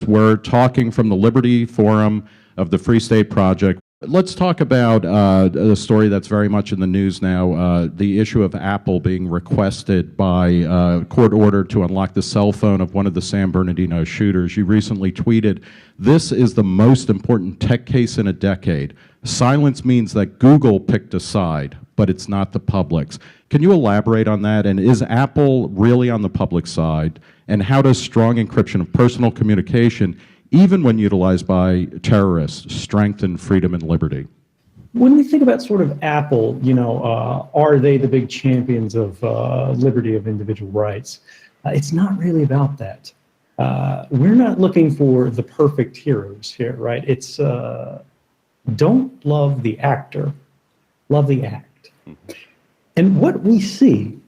We're talking from the Liberty Forum of the Free State Project. Let's talk about a story that's very much in the news now, the issue of Apple being requested by court order to unlock the cell phone of one of the San Bernardino shooters. You recently tweeted, "This is the most important tech case in a decade. Silence means that Google picked a side, but it's not the public's." Can you elaborate on that? And is Apple really on the public side? And how does strong encryption of personal communication, even when utilized by terrorists, strengthen freedom and liberty? When we think about sort of Apple, are they the big champions of liberty of individual rights? It's not really about that. We're not looking for the perfect heroes here, right? It's don't love the actor, love the act. And what we see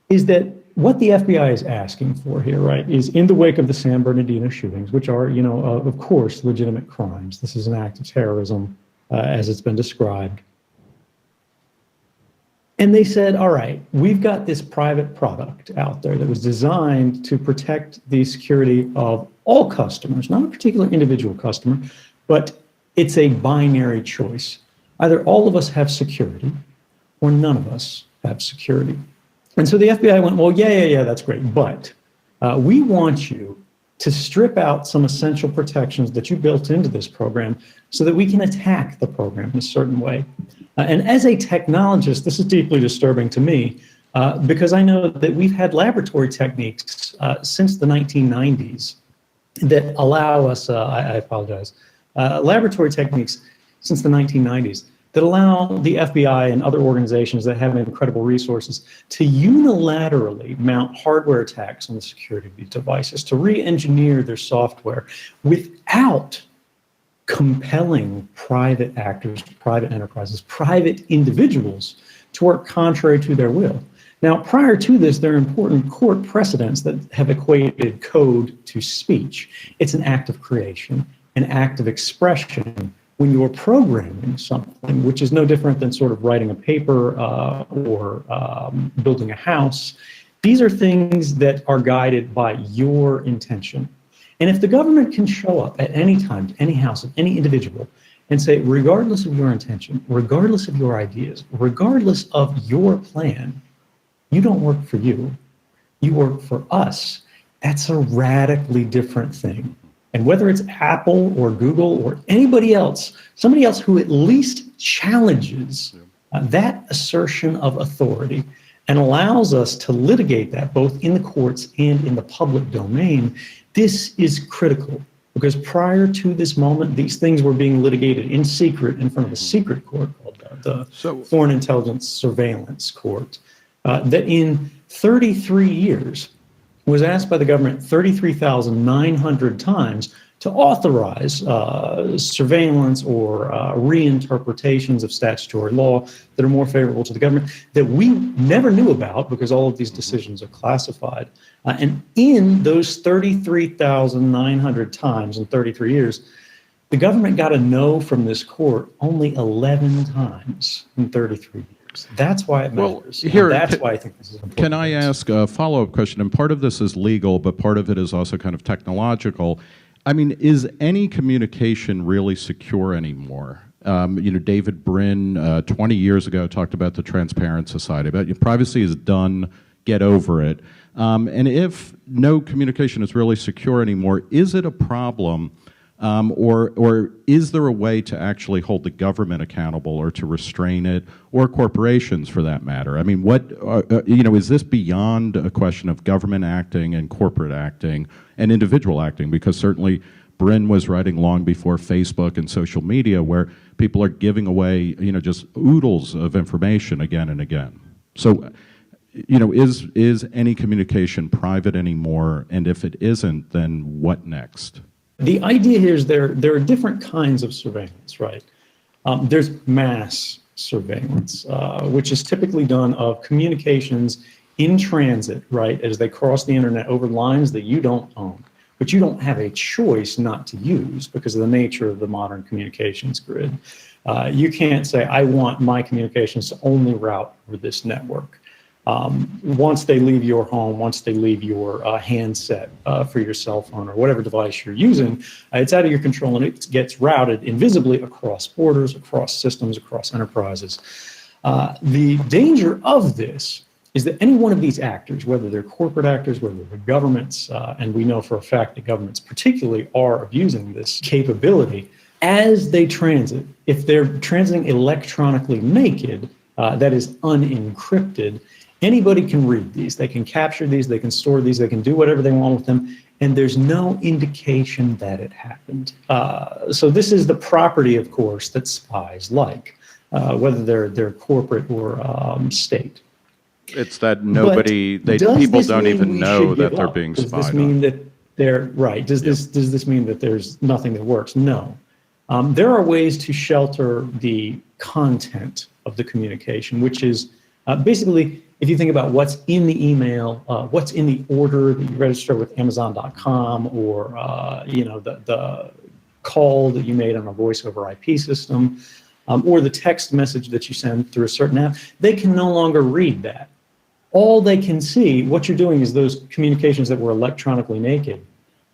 is that what the FBI is asking for here, right, is in the wake of the San Bernardino shootings, which are, of course, legitimate crimes. This is an act of terrorism, as it's been described. And they said, all right, we've got this private product out there that was designed to protect the security of all customers, not a particular individual customer, but it's a binary choice. Either all of us have security or none of us have security. And so the FBI went, well, yeah, that's great. But we want you to strip out some essential protections that you built into this program so that we can attack the program in a certain way. And as a technologist, this is deeply disturbing to me because I know that we've had laboratory techniques since the 1990s that allow us, I apologize, laboratory techniques since the 1990s that allow the FBI and other organizations that have incredible resources to unilaterally mount hardware attacks on the security of these devices, to re-engineer their software without compelling private actors, private enterprises, private individuals to work contrary to their will. Now, prior to this, there are important court precedents that have equated code to speech. It's an act of creation, an act of expression, when you're programming something, which is no different than sort of writing a paper or building a house. These are things that are guided by your intention. And if the government can show up at any time to any house of any individual and say, regardless of your intention, regardless of your ideas, regardless of your plan, you don't work for you, you work for us, that's a radically different thing. And whether it's Apple or Google or anybody else, somebody else who at least challenges that assertion of authority and allows us to litigate that both in the courts and in the public domain, this is critical. Because prior to this moment, these things were being litigated in secret in front of a secret court called the Foreign Intelligence Surveillance Court, that in 33 years, was asked by the government 33,900 times to authorize surveillance or reinterpretations of statutory law that are more favorable to the government that we never knew about because all of these decisions are classified. And in those 33,900 times in 33 years, the government got a no from this court only 11 times in 33 years. That's why it matters. Well, that's why I think this is important. Can I ask a follow-up question? And part of this is legal, but part of it is also kind of technological. I mean, is any communication really secure anymore? David Brin, 20 years ago, talked about the Transparent Society, about privacy is done, get over it. And if no communication is really secure anymore, is it a problem? Or is there a way to actually hold the government accountable or to restrain it, or corporations for that matter? I mean, is this beyond a question of government acting and corporate acting and individual acting? Because certainly Brin was writing long before Facebook and social media, where people are giving away, just oodles of information again and again. So, is any communication private anymore? And if it isn't, then what next? The idea here is there are different kinds of surveillance, right? There's mass surveillance, which is typically done of communications in transit, right, as they cross the internet over lines that you don't own, but you don't have a choice not to use because of the nature of the modern communications grid. You can't say, I want my communications to only route over this network. once they leave your home, once they leave your handset for your cell phone or whatever device you're using, it's out of your control and it gets routed invisibly across borders, across systems, across enterprises. The danger of this is that any one of these actors, whether they're corporate actors, whether they're governments, and we know for a fact that governments particularly are abusing this capability, as they transit, if they're transiting electronically naked, that is unencrypted, anybody can read these. They can capture these, they can store these, they can do whatever they want with them, and there's no indication that it happened. So this is the property, of course, that spies like, whether they're corporate or state. It's that nobody, people don't even know that they're being spied on. Does this mean that they're right? Does this mean that there's nothing that works? No. There are ways to shelter the content of the communication, which is basically, if you think about what's in the email, what's in the order that you register with Amazon.com, or the call that you made on a voice over IP system, or the text message that you send through a certain app, they can no longer read that. All they can see, what you're doing is those communications that were electronically naked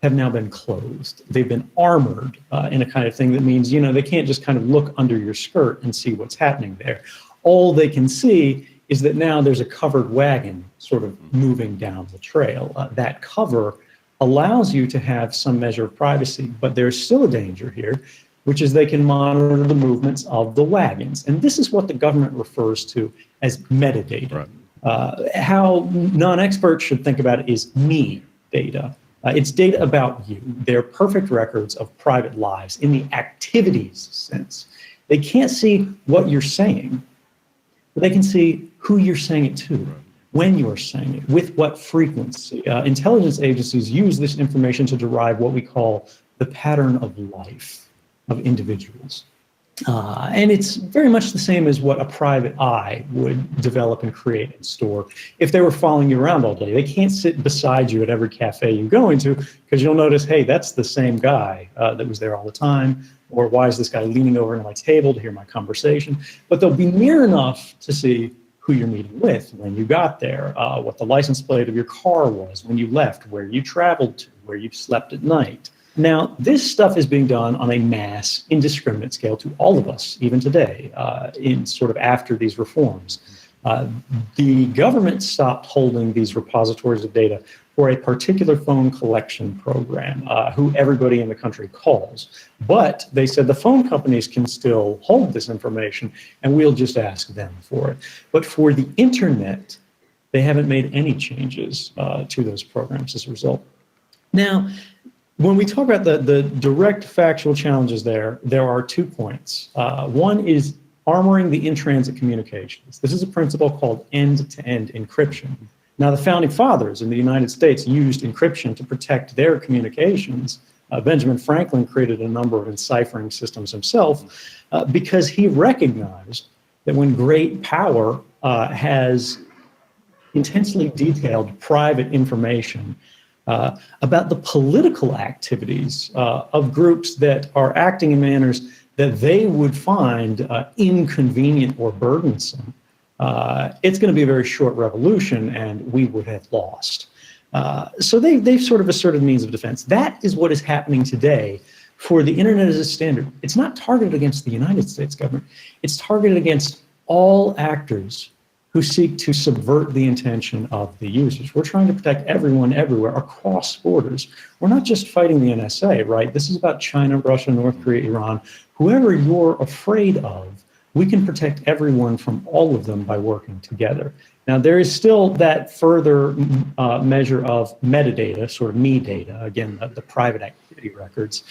have now been closed. They've been armored in a kind of thing that means, they can't just kind of look under your skirt and see what's happening there. All they can see is that now there's a covered wagon sort of moving down the trail. That cover allows you to have some measure of privacy, but there's still a danger here, which is they can monitor the movements of the wagons. And this is what the government refers to as metadata. Right. How non-experts should think about it is me data. It's data about you. They're perfect records of private lives in the activities sense. They can't see what you're saying, but they can see who you're saying it to, when you're saying it, with what frequency. Intelligence agencies use this information to derive what we call the pattern of life of individuals. And it's very much the same as what a private eye would develop and create and store if they were following you around all day. They can't sit beside you at every cafe you go into, because you'll notice, hey, that's the same guy that was there all the time, or why is this guy leaning over to my table to hear my conversation? But they'll be near enough to see who you're meeting with, when you got there, what the license plate of your car was, when you left, where you traveled to, where you slept at night. Now, this stuff is being done on a mass, indiscriminate scale to all of us, even today, in sort of after these reforms. The government stopped holding these repositories of data for a particular phone collection program, who everybody in the country calls. But they said the phone companies can still hold this information, and we'll just ask them for it. But for the internet, they haven't made any changes to those programs as a result. Now, when we talk about the direct factual challenges there are 2 points. One is armoring the in-transit communications. This is a principle called end-to-end encryption. Now, the founding fathers in the United States used encryption to protect their communications. Benjamin Franklin created a number of enciphering systems himself because he recognized that when great power has intensely detailed private information about the political activities of groups that are acting in manners that they would find inconvenient or burdensome, it's going to be a very short revolution and we would have lost. So they've sort of asserted means of defense. That is what is happening today for the internet as a standard. It's not targeted against the United States government. It's targeted against all actors who seek to subvert the intention of the users. We're trying to protect everyone everywhere across borders. We're not just fighting the NSA, right? This is about China, Russia, North Korea, Iran. Whoever you're afraid of, we can protect everyone from all of them by working together. Now, there is still that further measure of metadata, sort of me data, again, the private activity records,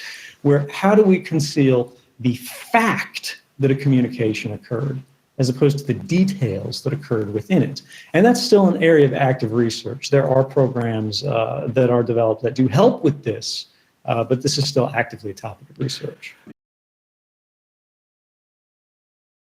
where how do we conceal the fact that a communication occurred, as opposed to the details that occurred within it. And that's still an area of active research. There are programs that are developed that do help with this, but this is still actively a topic of research.